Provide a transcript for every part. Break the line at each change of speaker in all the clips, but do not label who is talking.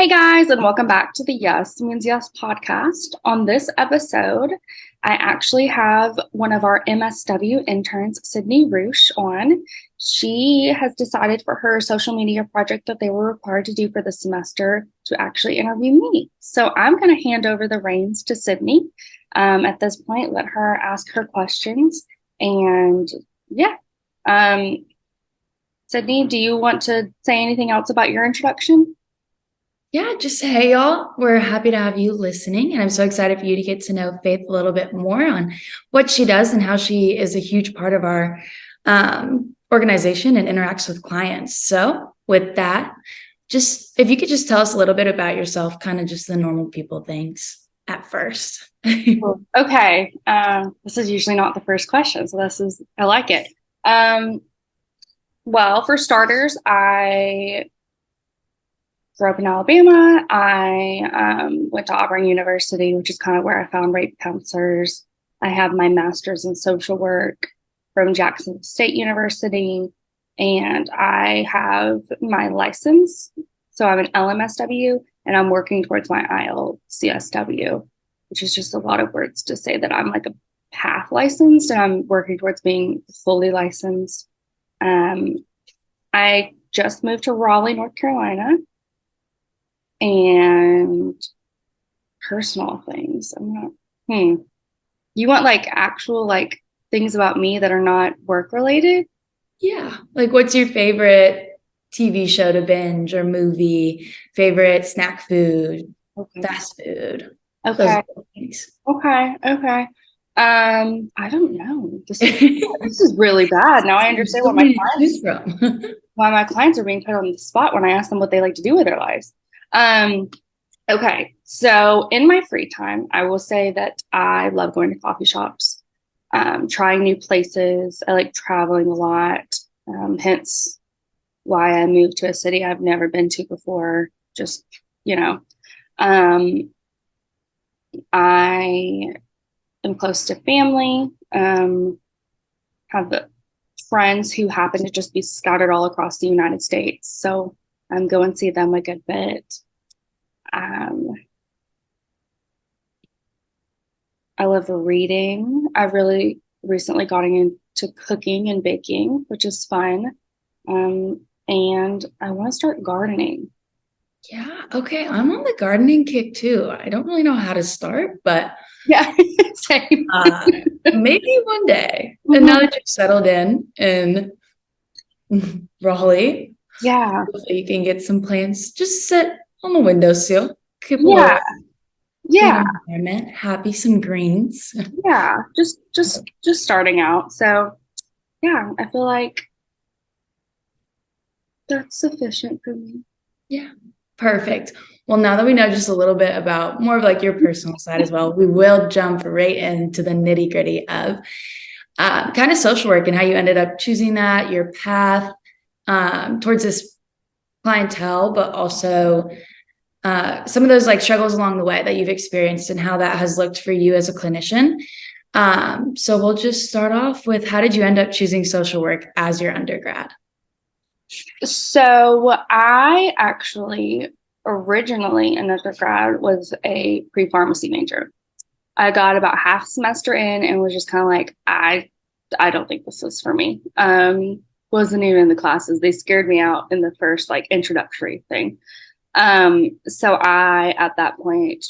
Hey guys, and welcome back to the Yes Means Yes podcast. On this episode, I actually have one of our MSW interns, Sydney Roosh, on. She has decided for her social media project that they were required to do for the semester to actually interview me. So I'm going to hand over the reins to Sydney at this point, let her ask her questions. And yeah, um, Sydney, do you want to say anything else about your introduction?
Yeah, just hey y'all. We're happy to have you listening, and I'm so excited for you to get to know Faith a little bit more on what she does and how she is a huge part of our organization and interacts with clients. So, with that, just if you could just tell us a little bit about yourself, kind of just the normal people things at first.
Okay. This is usually not the first question, so I like it. Um, well, for starters, I grew up in Alabama. I went to Auburn University, which is kind of where I found rape counselors. I have my master's in social work from Jackson State University, and I have my license. So I'm an LMSW, and I'm working towards my ILCSW, which is just a lot of words to say that I'm like a path licensed, and I'm working towards being fully licensed. Um, I just moved to Raleigh, North Carolina, and personal things. I'm not, You want like actual like things about me that are not work related?
Yeah, like what's your favorite TV show to binge or movie? Favorite snack food,
Okay.
fast food, those
Okay.
things.
Okay. I don't know. This is really bad. Now I understand
So many to choose from.
why my clients are being put on the spot when I ask them what they like to do with their lives. Um, okay. So in my free time, I will say that I love going to coffee shops, trying new places. I like traveling a lot. Hence why I moved to a city I've never been to before. Just, you know, um, I am close to family, have friends who happen to just be scattered all across the United States. So I'm go and see them a good bit. Um, I love reading. I've really recently gotten into cooking and baking, which is fun. And I want to start gardening.
Yeah, okay. I'm on the gardening kick too. I don't really know how to start, but
Yeah, same.
uh, maybe one day. And now
Mhm.
that you've settled in Raleigh,
Yeah,
hopefully you can get some plants. Just sit on the windowsill, keep a
yeah,
little clean
yeah,
environment, happy some greens.
yeah. Just starting out. So yeah, I feel like that's sufficient for me.
Yeah, perfect. Well, now that we know just a little bit about more of like your personal side as well, we will jump right into the nitty gritty of kind of social work and how you ended up choosing that, your path towards this clientele, but also some of those like struggles along the way that you've experienced and how that has looked for you as a clinician. So we'll just start off with how did you end up choosing social work as your undergrad?
So I actually originally in undergrad was a pre-pharmacy major. I got about half semester in and was just kind of like, I don't think this is for me. Wasn't even in the classes. They scared me out in the first like introductory thing. So I at that point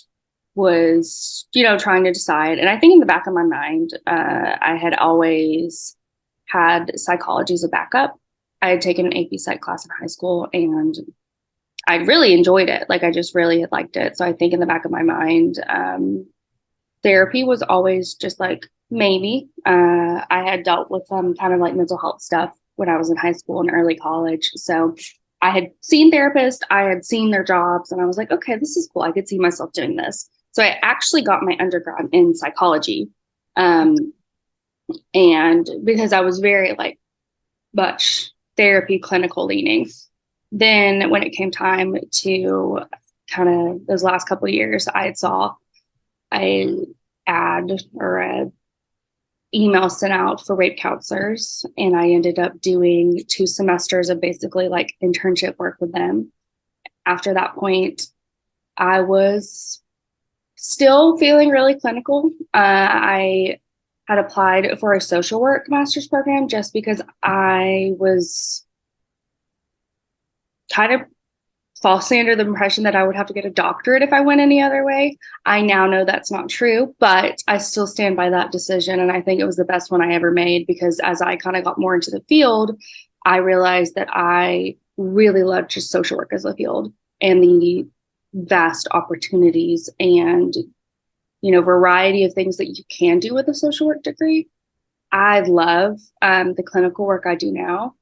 was, trying to decide. And I think in the back of my mind, I had always had psychology as a backup. I had taken an AP Psych class in high school and I really enjoyed it. Like I just really had liked it. So I think in the back of my mind, therapy was always just like maybe. I had dealt with some kind of like mental health stuff when I was in high school and early college. So I had seen therapists, I had seen their jobs, and I was like, okay, this is cool. I could see myself doing this. So I actually got my undergrad in psychology. Um, and because I was very like much therapy clinical leaning. Then when it came time to kind of those last couple of years, I saw a ad or a email sent out for rape counselors, and I ended up doing 2 semesters of basically like internship work with them. After that point, I was still feeling really clinical. I had applied for a social work master's program just because I was kind of falsely under the impression that I would have to get a doctorate if I went any other way. I now know that's not true, but I still stand by that decision. And I think it was the best one I ever made because as I kind of got more into the field, I realized that I really loved just social work as a field and the vast opportunities and, variety of things that you can do with a social work degree. I love the clinical work I do now,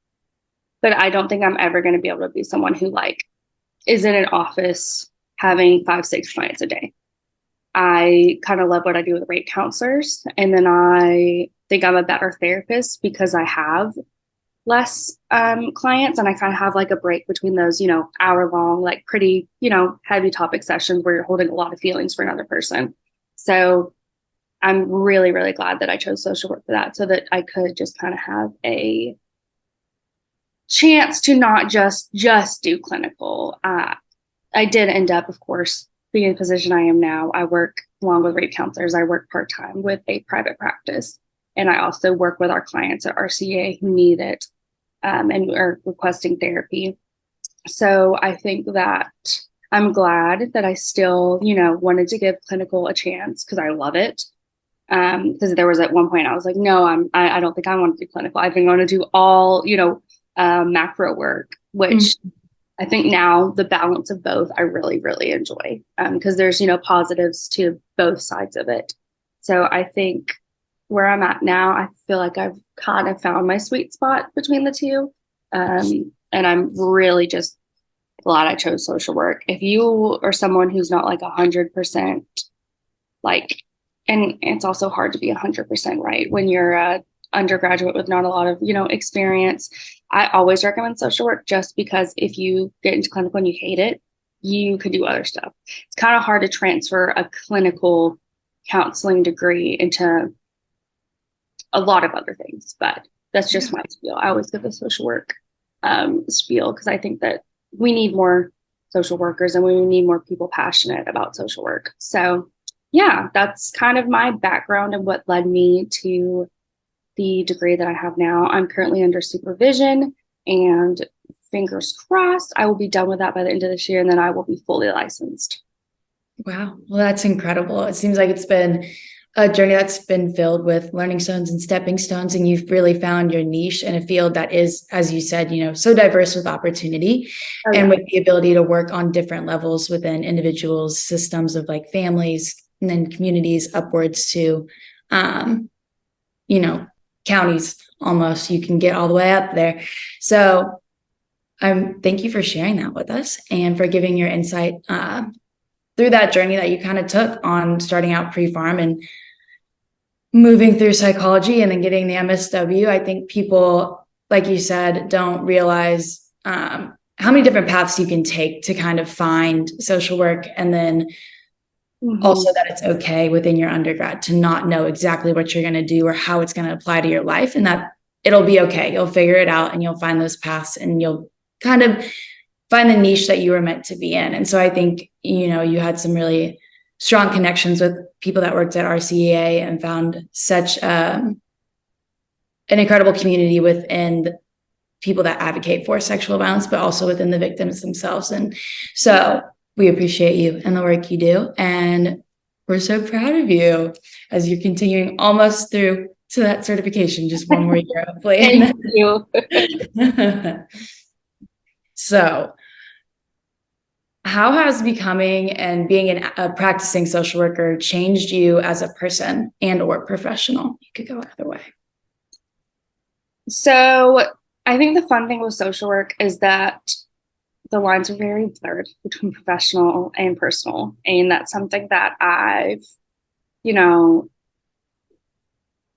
but I don't think I'm ever going to be able to be someone who is in an office having 5, 6 clients a day. I kind of love what I do with rate counselors. And then I think I'm a better therapist because I have less clients and I kind of have a break between those, hour long, pretty, heavy topic sessions where you're holding a lot of feelings for another person. So I'm really, really glad that I chose social work for that so that I could just kind of have a chance to not just do clinical. I did end up, of course, being in the position I am now. I work along with rate counselors. I work part-time with a private practice. And I also work with our clients at RCEA who need it and are requesting therapy. So I think that I'm glad that I still, wanted to give clinical a chance because I love it. Because there was at one point I was like, no, I don't think I want to do clinical. I think I want to do all, macro work, which I think now the balance of both I really, really enjoy because there's, positives to both sides of it. So I think where I'm at now, I feel like I've kind of found my sweet spot between the two. And I'm really just glad I chose social work. If you are someone who's not 100% and it's also hard to be 100% right when you're a undergraduate with not a lot of, experience. I always recommend social work just because if you get into clinical and you hate it, you could do other stuff. It's kind of hard to transfer a clinical counseling degree into a lot of other things, but that's just my spiel. I always give the social work spiel because I think that we need more social workers and we need more people passionate about social work. So yeah, that's kind of my background and what led me to the degree that I have now. I'm currently under supervision and fingers crossed, I will be done with that by the end of this year and then I will be fully licensed.
Wow. Well, that's incredible. It seems like it's been a journey that's been filled with learning stones and stepping stones, and you've really found your niche in a field that is, as you said, so diverse with opportunity and with the ability to work on different levels within individuals, systems of families, and then communities upwards to, counties almost. You can get all the way up there. So thank you for sharing that with us and for giving your insight through that journey that you kind of took on starting out pre-pharm and moving through psychology and then getting the MSW. I think people, like you said, don't realize how many different paths you can take to kind of find social work, and then also that it's okay within your undergrad to not know exactly what you're going to do or how it's going to apply to your life, and that it'll be okay. You'll figure it out and you'll find those paths and you'll kind of find the niche that you were meant to be in. And so I think, you had some really strong connections with people that worked at RCEA and found such an incredible community within people that advocate for sexual violence, but also within the victims themselves. And so we appreciate you and the work you do. And we're so proud of you as you're continuing almost through to that certification, just one more year, hopefully.
Thank you.
So how has becoming and being a practicing social worker changed you as a person and or professional? You could go either way.
So I think the fun thing with social work is that the lines are very blurred between professional and personal. And that's something that I've,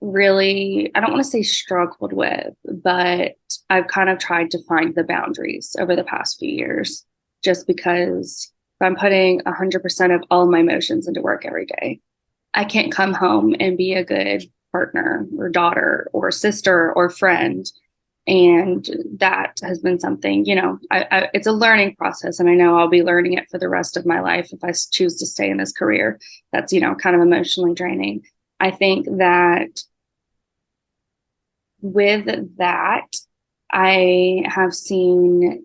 really, I don't want to say struggled with, but I've kind of tried to find the boundaries over the past few years, just because if I'm putting 100% of all of my emotions into work every day, I can't come home and be a good partner or daughter or sister or friend And that has been something, it's a learning process. And I know I'll be learning it for the rest of my life if I choose to stay in this career. That's, kind of emotionally draining. I think that with that, I have seen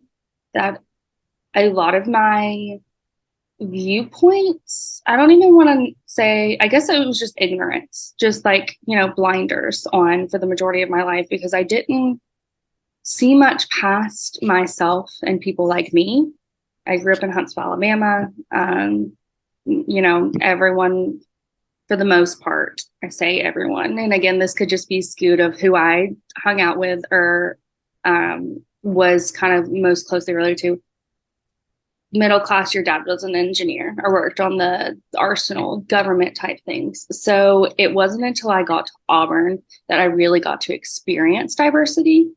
that a lot of my viewpoints, I don't even want to say, I guess it was just ignorance, just like, blinders on for the majority of my life, because I didn't see much past myself and people like me. I grew up in Huntsville, Alabama. Everyone, for the most part, I say everyone. And again, this could just be skewed of who I hung out with or was kind of most closely related to. Middle class, your dad was an engineer or worked on the arsenal, government type things. So it wasn't until I got to Auburn that I really got to experience diversity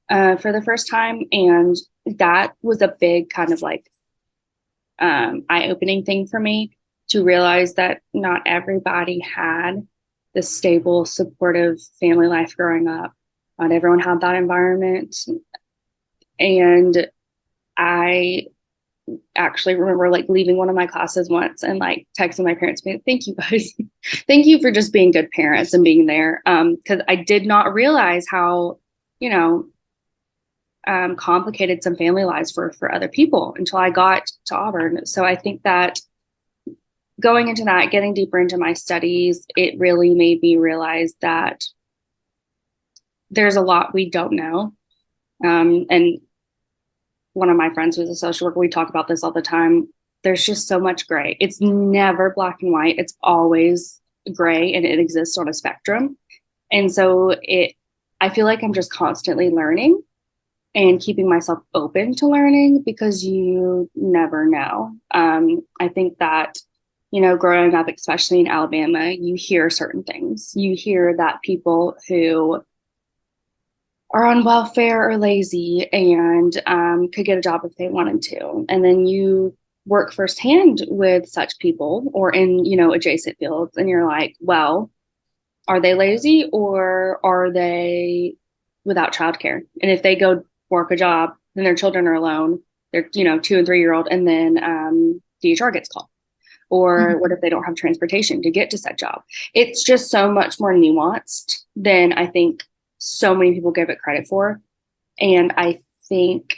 for the first time. And that was a big kind of like eye-opening thing for me to realize that not everybody had the stable, supportive family life growing up. Not everyone had that environment. And I actually remember like leaving one of my classes once and like texting my parents, being, thank you guys. Thank you for just being good parents and being there. Because I did not realize how, complicated some family lives for other people until I got to Auburn. So I think that going into that, getting deeper into my studies, it really made me realize that there's a lot we don't know. And one of my friends who's a social worker, we talk about this all the time. There's just so much gray. It's never black and white. It's always gray, and it exists on a spectrum. And so I feel like I'm just constantly learning and keeping myself open to learning because you never know. I think that, growing up, especially in Alabama, you hear certain things. You hear that people who are on welfare or lazy and could get a job if they wanted to. And then you work firsthand with such people or in, adjacent fields. And you're like, well, are they lazy or are they without childcare? And if they go work a job, then their children are alone. They're, 2 and 3-year-old. And then DHR gets called. Or what if they don't have transportation to get to said job? It's just so much more nuanced than I think so many people give it credit for. And I think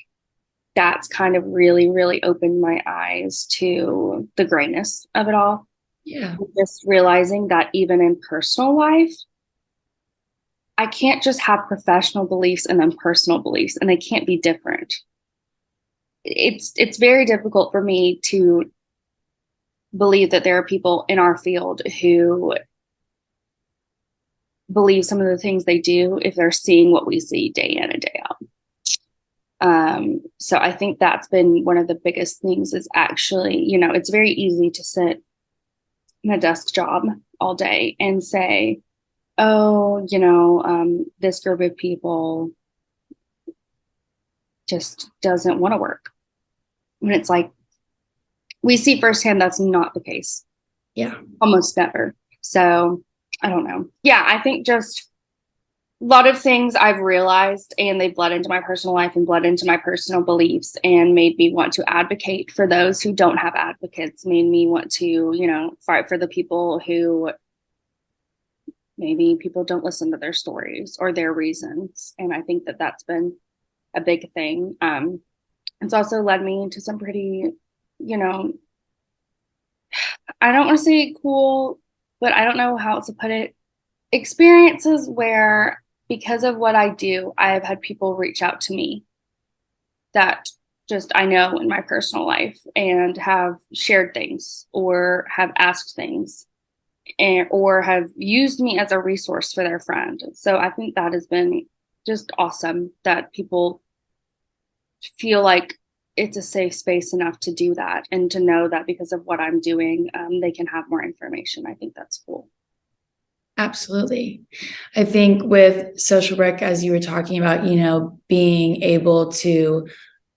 that's kind of really, really opened my eyes to the grayness of it all.
Yeah.
Just realizing that even in personal life, I can't just have professional beliefs and then personal beliefs, and they can't be different. It's very difficult for me to believe that there are people in our field who believe some of the things they do if they're seeing what we see day in and day out. So I think that's been one of the biggest things is actually, it's very easy to sit in a desk job all day and say, oh, this group of people just doesn't want to work. When it's like, we see firsthand that's not the case.
Yeah.
Almost never. So I don't know. Yeah, I think just a lot of things I've realized and they bled into my personal life and bled into my personal beliefs and made me want to advocate for those who don't have advocates, made me want to, fight for the people who maybe people don't listen to their stories or their reasons. And I think that that's been a big thing. It's also led me into some pretty, I don't want to say cool, but I don't know how else to put it. Experiences where, because of what I do, I have had people reach out to me that just I know in my personal life and have shared things or have asked things or have used me as a resource for their friend. So I think that has been just awesome that people feel like it's a safe space enough to do that and to know that because of what I'm doing, they can have more information. I think that's cool.
Absolutely. I think with social work, as you were talking about, being able to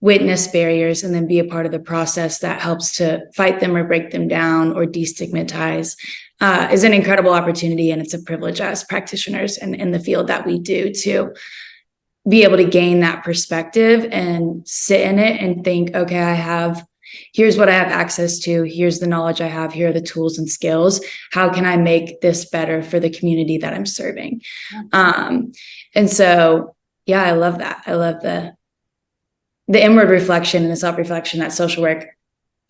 witness barriers and then be a part of the process that helps to fight them or break them down or destigmatize is an incredible opportunity. And it's a privilege as practitioners and in the field that we do to be able to gain that perspective and sit in it and think, okay, here's what I have access to. Here's the knowledge I have. Here are the tools and skills. How can I make this better for the community that I'm serving? And so, yeah, I love that. I love the inward reflection and the self-reflection that social work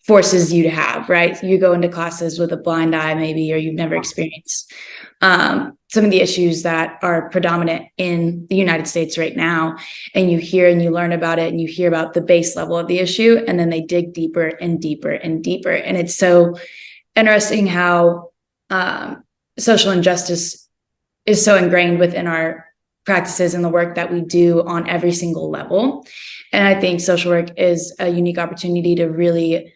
forces you to have, right? You go into classes with a blind eye, maybe, or you've never experienced some of the issues that are predominant in the United States right now. And you hear and you learn about it and you hear about the base level of the issue, and then they dig deeper and deeper and deeper. And it's so interesting how social injustice is so ingrained within our practices and the work that we do on every single level. And I think social work is a unique opportunity to really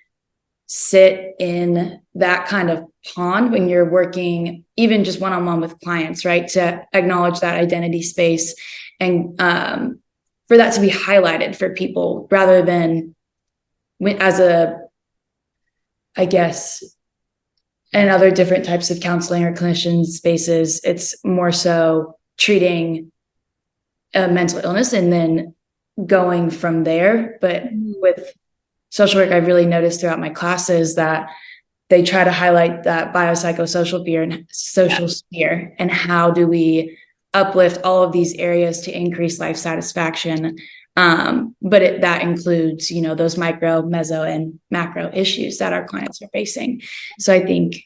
sit in that kind of pond when you're working even just one-on-one with clients, right? To acknowledge that identity space and for that to be highlighted for people rather than as I guess, and other different types of counseling or clinician spaces, it's more so treating a mental illness and then going from there. But with social work, I've really noticed throughout my classes that they try to highlight that biopsychosocial fear and social sphere, and how do we uplift all of these areas to increase life satisfaction. But that includes, those micro, meso, and macro issues that our clients are facing. So I think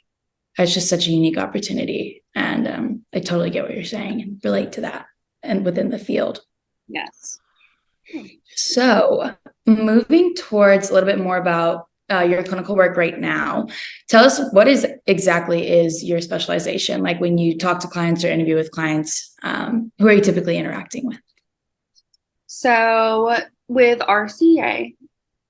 it's just such a unique opportunity. And I totally get what you're saying and relate to that and within the field.
Yes.
So moving towards a little bit more about your clinical work right now, tell us what exactly is your specialization? Like when you talk to clients or interview with clients, who are you typically interacting with?
So with RCEA,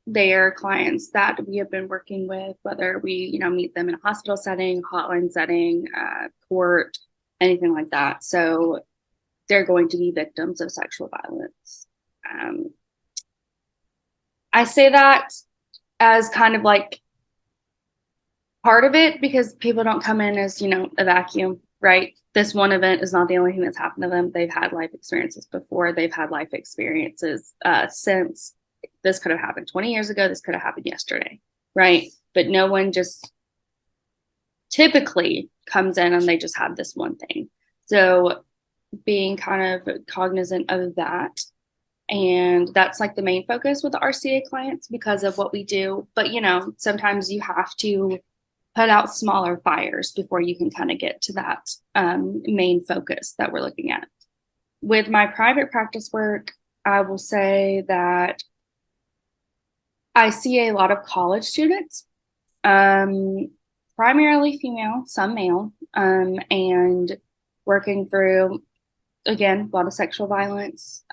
they are clients that we have been working with, whether we, meet them in a hospital setting, hotline setting, court, anything like that. So they're going to be victims of sexual violence. I say that as kind of like part of it because people don't come in as, a vacuum, right? This one event is not the only thing that's happened to them. They've had life experiences before. They've had life experiences since. This could have happened 20 years ago. This could have happened yesterday, right? But no one just typically comes in and they just have this one thing. So being kind of cognizant of that. And that's like the main focus with the RCA clients because of what we do. But, sometimes you have to put out smaller fires before you can kind of get to that main focus that we're looking at. With my private practice work, I will say that I see a lot of college students, primarily female, some male, and working through, again, a lot of sexual violence.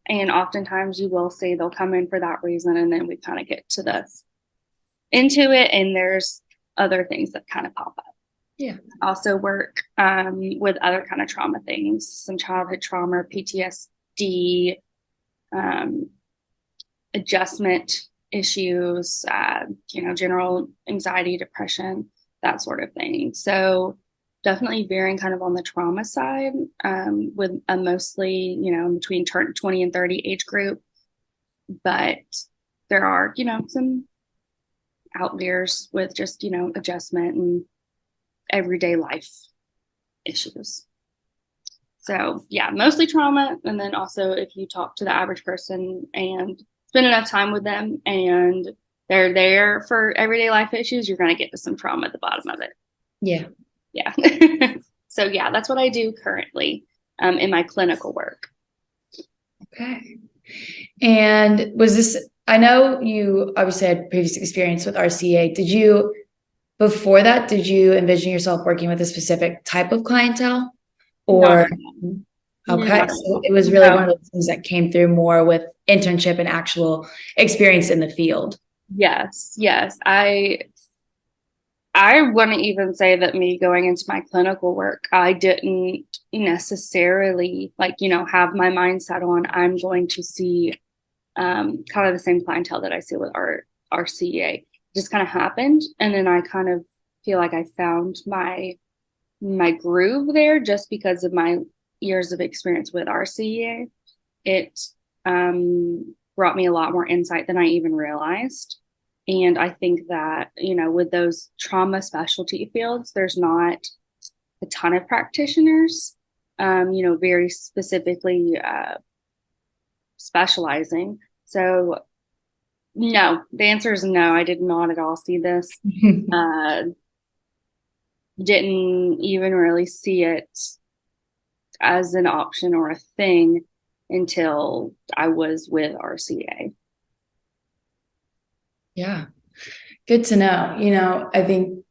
And oftentimes you will see they'll come in for that reason, and then we kind of get to into it, and there's other things that kind of pop up.
Yeah.
Also work with other kind of trauma things, some childhood trauma, PTSD, adjustment issues, general anxiety, depression, that sort of thing. So definitely veering kind of on the trauma side with a mostly, between 20 and 30 age group. But there are, some outliers with just, adjustment and everyday life issues. So yeah, mostly trauma. And then also if you talk to the average person and spend enough time with them and they're there for everyday life issues, you're going to get to some trauma at the bottom of it.
Yeah.
Yeah. So yeah, that's what I do currently in my clinical work.
Okay. And I know you obviously had previous experience with RCA. Before that, did you envision yourself working with a specific type of clientele? Or, okay, so it was really one of those things that came through more with internship and actual experience in the field.
Yes. I wouldn't even say that me going into my clinical work, I didn't necessarily have my mindset on I'm going to see kind of the same clientele that I see with our RCEA. It just kind of happened. And then I kind of feel like I found my groove there just because of my years of experience with RCEA. it brought me a lot more insight than I even realized. And I think that, with those trauma specialty fields, there's not a ton of practitioners, very specifically specializing. So, no, the answer is no. I did not at all see this. Uh, didn't even really see it as an option or a thing until I was with RCEA.
Yeah. Good to know. I think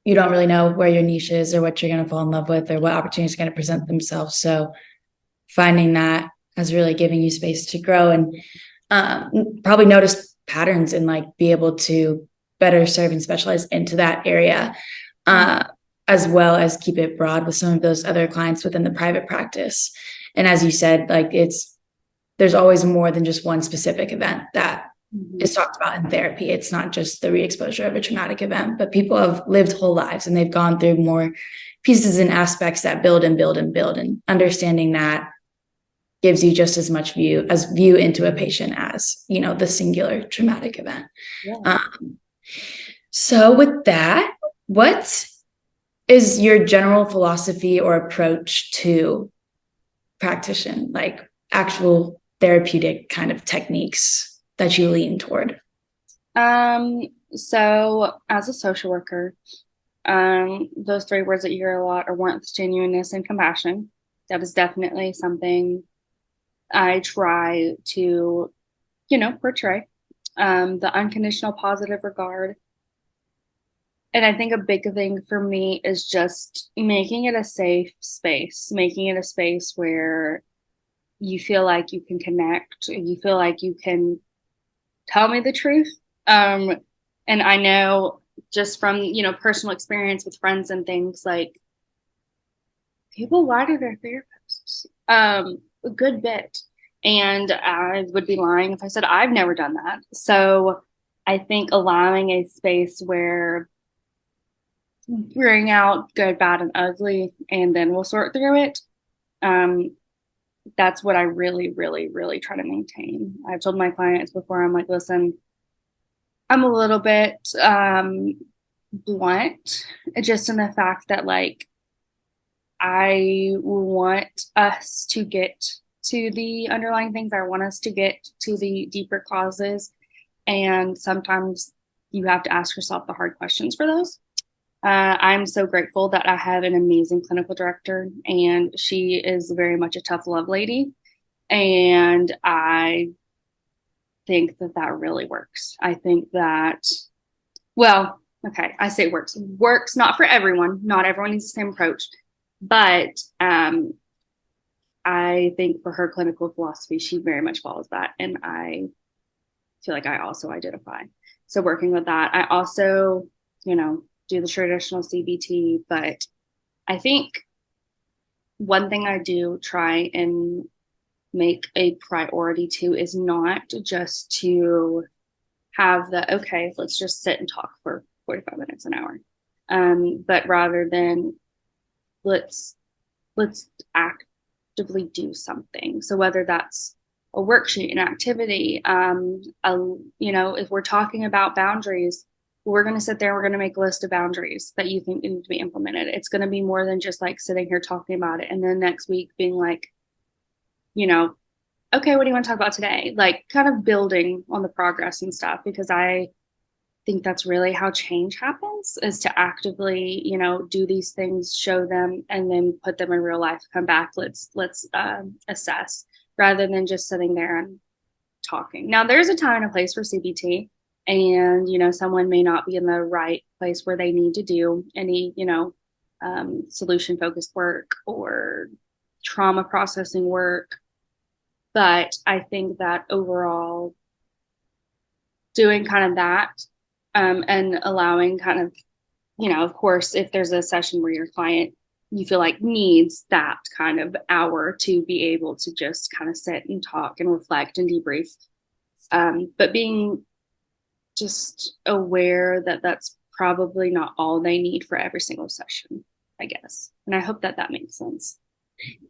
you don't really know where your niche is or what you're going to fall in love with or what opportunities are going to present themselves. So finding that has really given you space to grow and probably notice patterns and like be able to better serve and specialize into that area, as well as keep it broad with some of those other clients within the private practice. And as you said, like there's always more than just one specific event that is talked about in therapy. It's not just the re-exposure of a traumatic event, but people have lived whole lives and they've gone through more pieces and aspects that build and build and build, and understanding that gives you just as much view into a patient as, the singular traumatic event.
Yeah.
So with that, what is your general philosophy or approach to practitioner, like actual therapeutic kind of techniques that you lean toward?
So as a social worker, those three words that you hear a lot are warmth, genuineness, and compassion. That is definitely something I try to, portray. The unconditional positive regard. And I think a big thing for me is just making it a safe space, making it a space where you feel like you can connect, you feel like you can tell me the truth. And I know just from, personal experience with friends and things, like people lie to their therapists a good bit. And I would be lying if I said I've never done that. So I think allowing a space where bring out good, bad, and ugly, and then we'll sort through it. Um, that's what I really, really, really try to maintain. I've told my clients before, I'm like, listen, I'm a little bit blunt, just in the fact that, like, I want us to get to the underlying things. I want us to get to the deeper causes. And sometimes you have to ask yourself the hard questions for those. I'm so grateful that I have an amazing clinical director, and she is very much a tough love lady. And I think that that really works. I think that, well, okay, I say works. Works not for everyone. Not everyone needs the same approach. But I think for her clinical philosophy, she very much follows that. And I feel like I also identify. So working with that, I also, do the traditional CBT, but I think one thing I do try and make a priority to is not just to have okay, let's just sit and talk for 45 minutes, an hour. But rather than let's actively do something. So whether that's a worksheet, an activity, if we're talking about boundaries, we're going to sit there, we're going to make a list of boundaries that you think need to be implemented. It's going to be more than just like sitting here talking about it and then next week being like, okay, what do you want to talk about today? Like kind of building on the progress and stuff, because I think that's really how change happens, is to actively, do these things, show them, and then put them in real life, come back, let's assess, rather than just sitting there and talking. Now there's a time and a place for CBT, and someone may not be in the right place where they need to do any solution focused work or trauma processing work. But I think that overall doing kind of that, and allowing kind of, of course, if there's a session where your client you feel like needs that kind of hour to be able to just kind of sit and talk and reflect and debrief, but being just aware that that's probably not all they need for every single session, I guess. And I hope that that makes sense.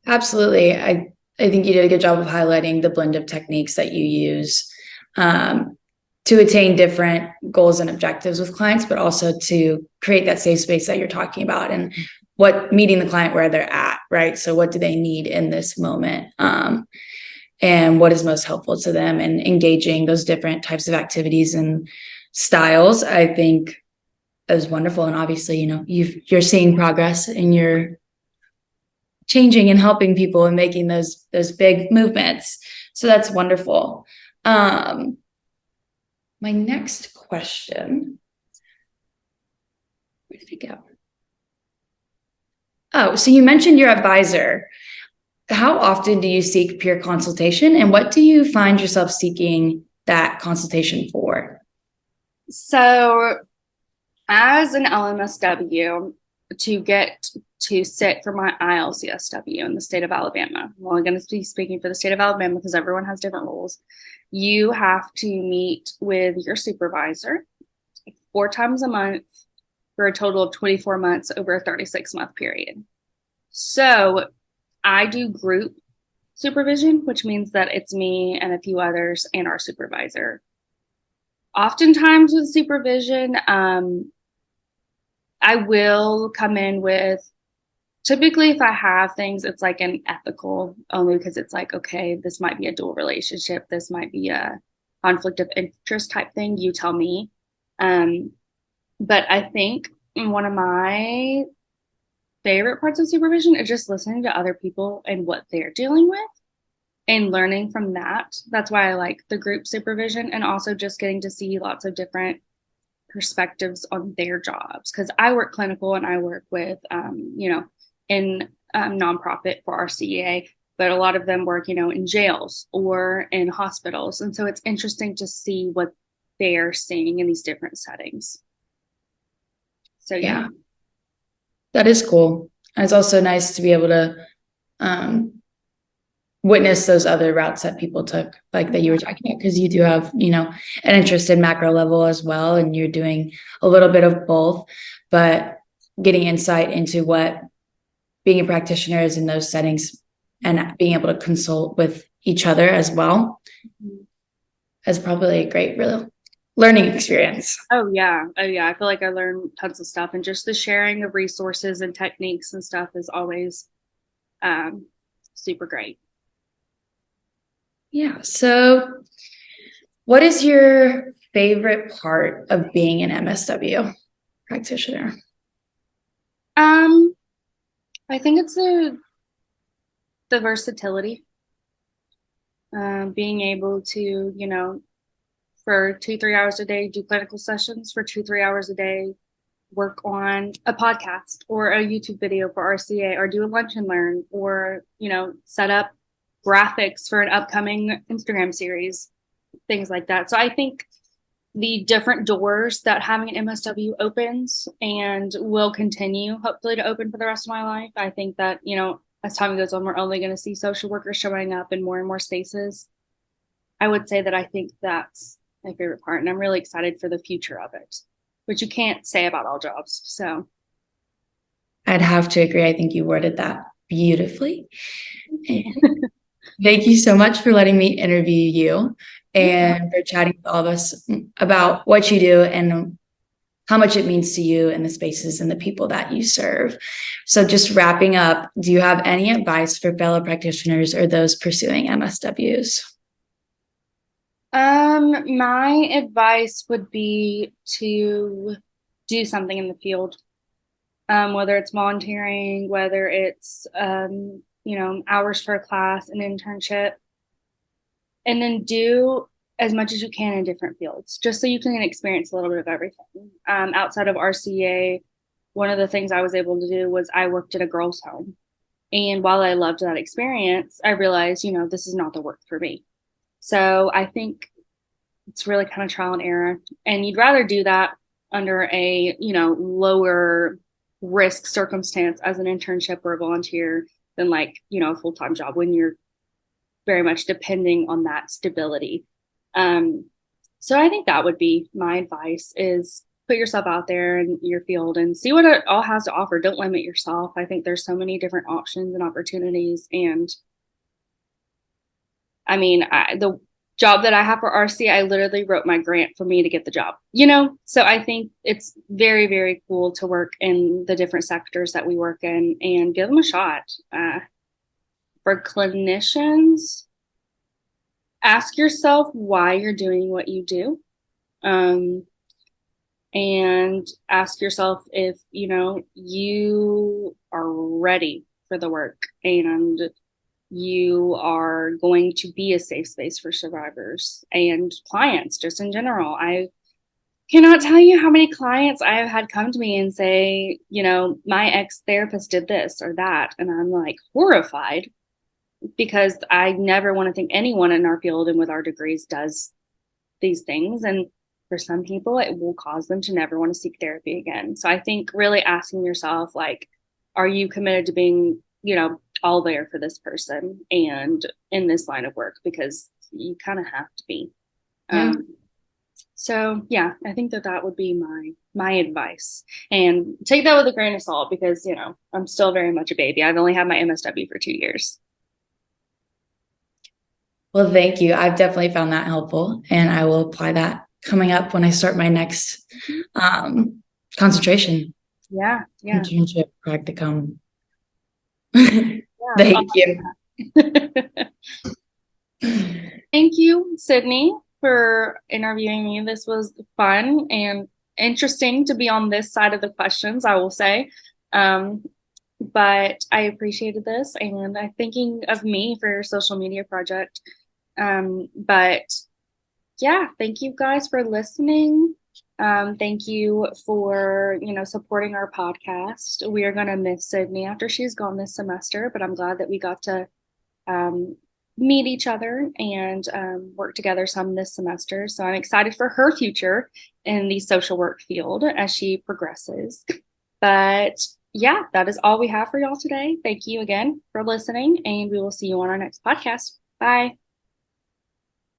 Absolutely. I think you did a good job of highlighting the blend of techniques that you use to attain different goals and objectives with clients, but also to create that safe space that you're talking about and what meeting the client where they're at, right? So what do they need in this moment? And what is most helpful to them, and engaging those different types of activities and styles, I think is wonderful. And obviously, you're seeing progress and you're changing and helping people and making those big movements. So that's wonderful. My next question, where did it go? Oh, so you mentioned your advisor. How often do you seek peer consultation, and what do you find yourself seeking that consultation for?
So, as an LMSW, to get to sit for my ILCSW in the state of Alabama, I'm only going to be speaking for the state of Alabama because everyone has different rules. You have to meet with your supervisor 4 times a month for a total of 24 months over a 36-month period. So I do group supervision, which means that it's me and a few others and our supervisor. Oftentimes with supervision, I will come in with, typically if I have things, it's like an ethical, only because it's like, okay, this might be a dual relationship. This might be a conflict of interest type thing. You tell me. But I think one of my favorite parts of supervision is just listening to other people and what they're dealing with and learning from that. That's why I like the group supervision, and also just getting to see lots of different perspectives on their jobs, because I work clinical and I work with in nonprofit for RCEA, but a lot of them work in jails or in hospitals, and so it's interesting to see what they're seeing in these different settings. So yeah.
That is cool. And it's also nice to be able to witness those other routes that people took, like that you were talking about, because you do have, an interest in macro level as well, and you're doing a little bit of both, but getting insight into what being a practitioner is in those settings and being able to consult with each other as well is probably a great, real learning experience.
Oh yeah. I feel like I learned tons of stuff, and just the sharing of resources and techniques and stuff is always super great.
Yeah. So what is your favorite part of being an MSW practitioner?
I think it's the versatility. Being able to, for 2-3 hours a day, do clinical sessions, for 2-3 hours a day, work on a podcast or a YouTube video for RCEA, or do a lunch and learn, or, set up graphics for an upcoming Instagram series, things like that. So I think the different doors that having an MSW opens and will continue, hopefully, to open for the rest of my life. I think that, as time goes on, we're only going to see social workers showing up in more and more spaces. I would say that I think that's my favorite part, and I'm really excited for the future of it, which you can't say about all jobs. So
I'd have to agree. I think you worded that beautifully. Thank you so much for letting me interview you and for chatting with all of us about what you do and how much it means to you and the spaces and the people that you serve. So just wrapping up, do you have any advice for fellow practitioners or those pursuing MSWs?
My advice would be to do something in the field, whether it's volunteering, whether it's, hours for a class, an internship, and then do as much as you can in different fields, just so you can experience a little bit of everything. Outside of RCEA, one of the things I was able to do was I worked at a girls' home. And while I loved that experience, I realized, this is not the work for me. So I think it's really kind of trial and error. And you'd rather do that under a, lower risk circumstance as an internship or a volunteer than a full-time job when you're very much depending on that stability. So I think that would be my advice, is put yourself out there in your field and see what it all has to offer. Don't limit yourself. I think there's so many different options and opportunities, and I mean, the job that I have for RC, I literally wrote my grant for me to get the job, you know? So I think it's very, very cool to work in the different sectors that we work in and give them a shot. For clinicians, ask yourself why you're doing what you do. Um, and ask yourself if, you know, you are ready for the work and you are going to be a safe space for survivors and clients just in general. I cannot tell you how many clients I have had come to me and say, you know, my ex therapist did this or that. And I'm like horrified because I never want to think anyone in our field and with our degrees does these things. And for some people, it will cause them to never want to seek therapy again. So I think really asking yourself, like, are you committed to being, you know, all there for this person and in this line of work? Because you kind of have to be.
Yeah.
So yeah, I think that that would be my advice. And take that with a grain of salt because, you know, I'm still very much a baby. I've only had my MSW for 2 years.
Well, thank you. I've definitely found that helpful, and I will apply that coming up when I start my next concentration
Yeah, yeah.
internship practicum.
Yeah.
Thank you.
Thank you, Sydney, for interviewing me. This was fun and interesting to be on this side of the questions, I will say. Um, but I appreciated this and I'm thinking of me for your social media project. But yeah, thank you guys for listening. Thank you for, you know, supporting our podcast. We are going to miss Sydney after she's gone this semester, but I'm glad that we got to um, meet each other and work together some this semester. So I'm excited for her future in the social work field as she progresses. But yeah, that is all we have for y'all today. Thank you again for listening, and we will see you on our next podcast. Bye.